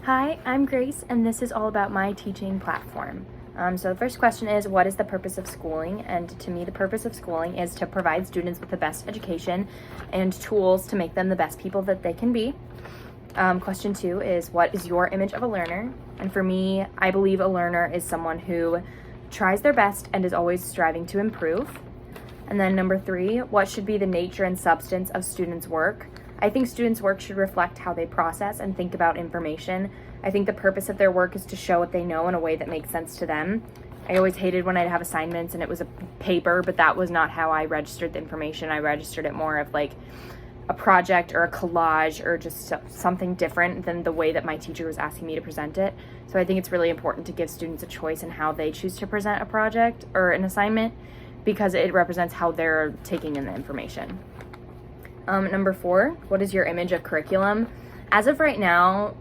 Hi, I'm Grace, and this is all about my teaching platform. So the first question is, what is the purpose of schooling? And to me, the purpose of schooling is to provide students with the best education and tools to make them the best people that they can be. Question 2 is, what is your image of a learner? And for me, I believe a learner is someone who tries their best and is always striving to improve. And then number 3, what should be the nature and substance of students' work? I think students' work should reflect how they process and think about information. I think the purpose of their work is to show what they know in a way that makes sense to them. I always hated when I'd have assignments and it was a paper, but that was not how I registered the information. I registered it more of like a project or a collage or just something different than the way that my teacher was asking me to present it. So I think it's really important to give students a choice in how they choose to present a project or an assignment, because it represents how they're taking in the information. Number 4, what is your image of curriculum? As of right now,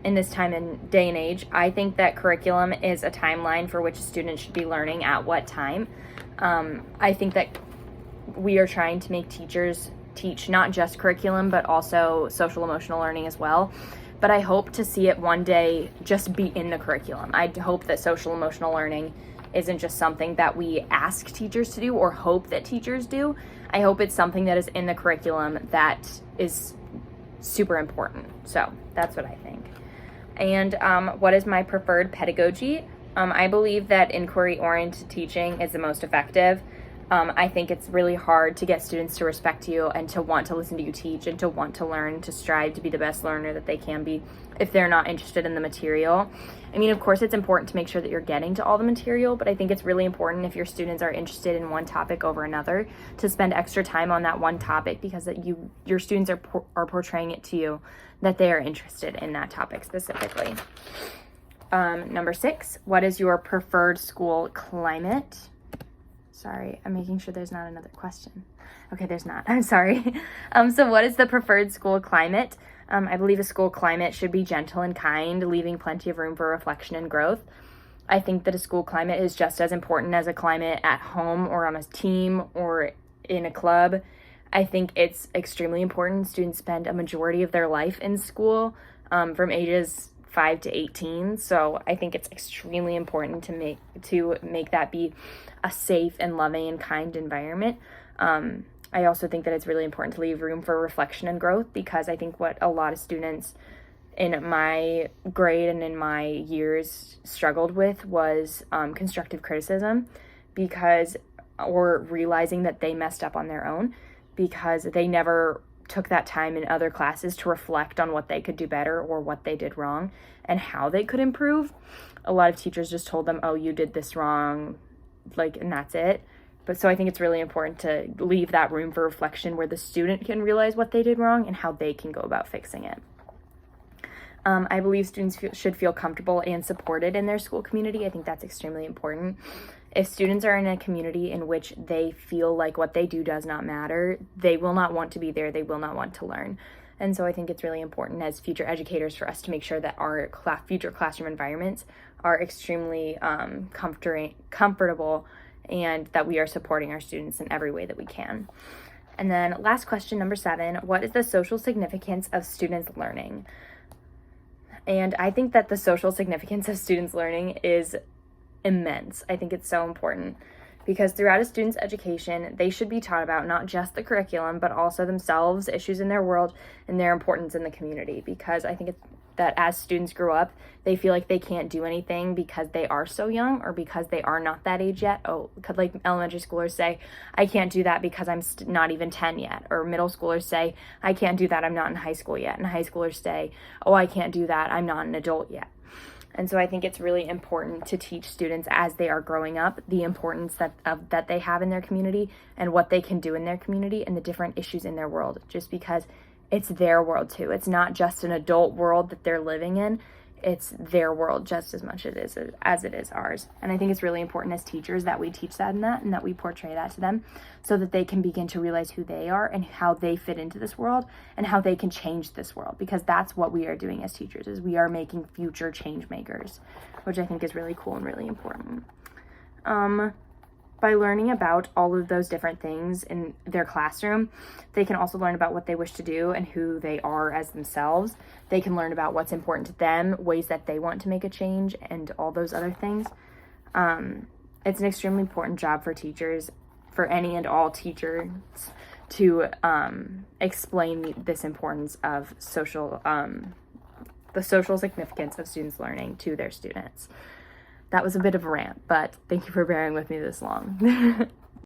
in this time and day and age, I think that curriculum is a timeline for which a student should be learning at what time. I think that we are trying to make teachers teach not just curriculum, but also social emotional learning as well. But I hope to see it one day just be in the curriculum. I hope that social emotional learning isn't just something that we ask teachers to do or hope that teachers do. I hope it's something that is in the curriculum that is super important. So that's what I think. And what is my preferred pedagogy? I believe that inquiry-oriented teaching is the most effective. I think it's really hard to get students to respect you and to want to listen to you teach and to want to learn, to strive to be the best learner that they can be if they're not interested in the material. I mean, of course, it's important to make sure that you're getting to all the material, but I think it's really important if your students are interested in one topic over another to spend extra time on that one topic, because that your students are portraying it to you that they are interested in that topic specifically. Number 6, what is your preferred school climate? Sorry, I'm making sure there's not another question. Okay, there's not. I'm sorry. So what is the preferred school climate? I believe a school climate should be gentle and kind, leaving plenty of room for reflection and growth. I think that a school climate is just as important as a climate at home or on a team or in a club. I think it's extremely important students spend a majority of their life in school, from ages 5 to 18. So I think it's extremely important to make that be a safe and loving and kind environment. I also think that it's really important to leave room for reflection and growth, because I think what a lot of students in my grade and in my years struggled with was constructive criticism, or realizing that they messed up on their own because they never took that time in other classes to reflect on what they could do better or what they did wrong and how they could improve. A lot of teachers just told them, oh, you did this wrong, and that's it. But so I think it's really important to leave that room for reflection where the student can realize what they did wrong and how they can go about fixing it. I believe students should feel comfortable and supported in their school community. I think that's extremely important. If students are in a community in which they feel like what they do does not matter, they will not want to be there. They will not want to learn. And so I think it's really important as future educators for us to make sure that our future classroom environments are extremely comfortable, and that we are supporting our students in every way that we can. And then last question, number 7, what is the social significance of students learning? And I think that the social significance of students learning is immense. I think it's so important, because throughout a student's education, they should be taught about not just the curriculum, but also themselves, issues in their world, and their importance in the community. Because I think that as students grow up, they feel like they can't do anything because they are so young, or because they are not that age yet. Like elementary schoolers say, I can't do that because I'm not even 10 yet. Or middle schoolers say, I can't do that, I'm not in high school yet. And high schoolers say, oh, I can't do that, I'm not an adult yet. And so I think it's really important to teach students as they are growing up the importance that they have in their community and what they can do in their community and the different issues in their world, just because it's their world too. It's not just an adult world that they're living in. It's their world just as much as it is ours. And I think it's really important as teachers that we teach them that and that we portray that to them, so that they can begin to realize who they are and how they fit into this world and how they can change this world, because that's what we are doing as teachers, is we are making future change makers, which I think is really cool and really important. By learning about all of those different things in their classroom, they can also learn about what they wish to do and who they are as themselves. They can learn about what's important to them, ways that they want to make a change, and all those other things. It's an extremely important job for teachers, for any and all teachers, to explain this importance of the social significance of students learning to their students. That was a bit of a rant, but thank you for bearing with me this long.